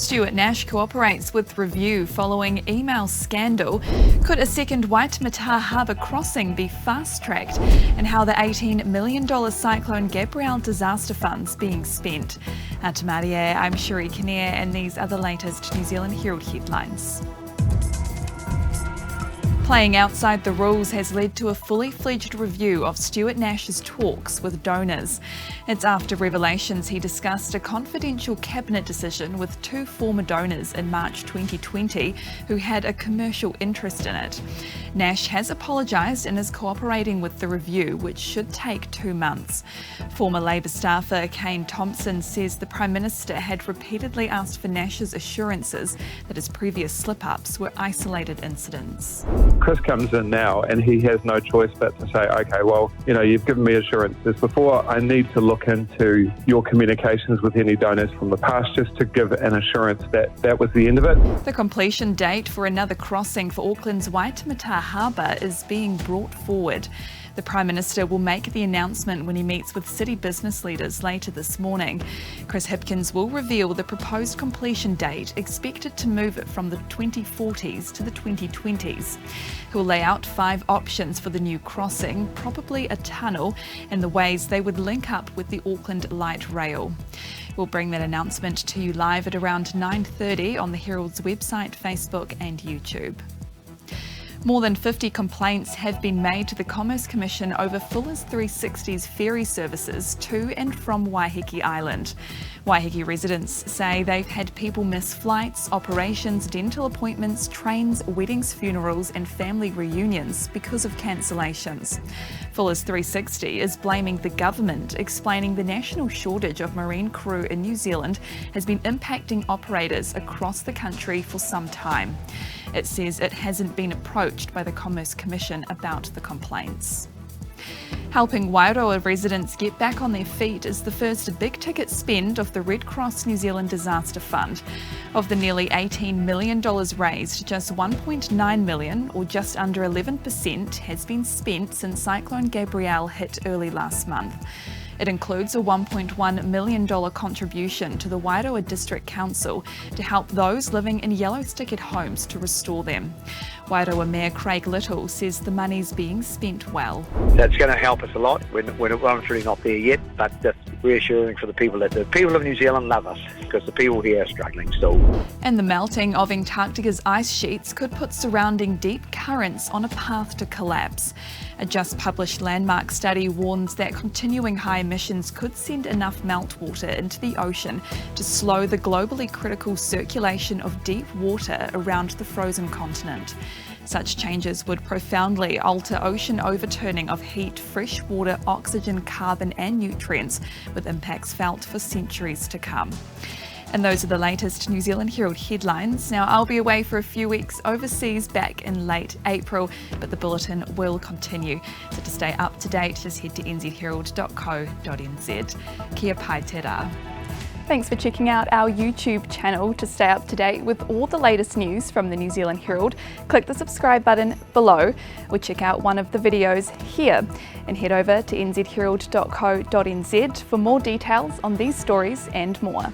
Stuart Nash cooperates with review following email scandal. Could a second Waitemata Harbour crossing be fast-tracked? And how the $18 million Cyclone Gabrielle disaster funds being spent. Te Mārie, I'm Sherry Kinnear, and these are the latest New Zealand Herald headlines. Playing outside the rules has led to a fully fledged review of Stuart Nash's talks with donors. It's after revelations he discussed a confidential cabinet decision with two former donors in March 2020 who had a commercial interest in it. Nash has apologised and is cooperating with the review, which should take 2 months. Former Labour staffer Kane Thompson says the Prime Minister had repeatedly asked for Nash's assurances that his previous slip-ups were isolated incidents. Chris comes in now and he has no choice but to say, okay, well, you've given me assurances before. I need to look into your communications with any donors from the past just to give an assurance that that was the end of it. The completion date for another crossing for Auckland's Waitemata Harbour is being brought forward. The Prime Minister will make the announcement when he meets with city business leaders later this morning. Chris Hipkins will reveal the proposed completion date, expected to move it from the 2040s to the 2020s. He'll lay out 5 options for the new crossing, probably a tunnel, and the ways they would link up with the Auckland Light Rail. We'll bring that announcement to you live at around 9:30 on the Herald's website, Facebook and YouTube. More than 50 complaints have been made to the Commerce Commission over Fuller's 360's ferry services to and from Waiheke Island. Waiheke residents say they've had people miss flights, operations, dental appointments, trains, weddings, funerals and family reunions because of cancellations. Fuller's 360 is blaming the government, explaining the national shortage of marine crew in New Zealand has been impacting operators across the country for some time. It says it hasn't been approached by the Commerce Commission about the complaints. Helping Wairoa residents get back on their feet is the first big-ticket spend of the Red Cross New Zealand Disaster Fund. Of the nearly $18 million raised, just $1.9 million, or just under 11%, has been spent since Cyclone Gabrielle hit early last month. It includes a $1.1 million contribution to the Wairoa District Council to help those living in yellow-stickered homes to restore them. Wairoa Mayor Craig Little says the money's being spent well. That's going to help us a lot. We're obviously not there yet, but just reassuring for the people that the people of New Zealand love us, because the people here are struggling still. And the melting of Antarctica's ice sheets could put surrounding deep currents on a path to collapse. A just-published landmark study warns that continuing high emissions could send enough meltwater into the ocean to slow the globally critical circulation of deep water around the frozen continent. Such changes would profoundly alter ocean overturning of heat, fresh water, oxygen, carbon and nutrients, with impacts felt for centuries to come. And those are the latest New Zealand Herald headlines. Now, I'll be away for a few weeks overseas back in late April, but the bulletin will continue. So to stay up to date, just head to nzherald.co.nz. Kia pai te rā. Thanks for checking out our YouTube channel. To stay up to date with all the latest news from the New Zealand Herald, click the subscribe button below or check out one of the videos here, and head over to nzherald.co.nz for more details on these stories and more.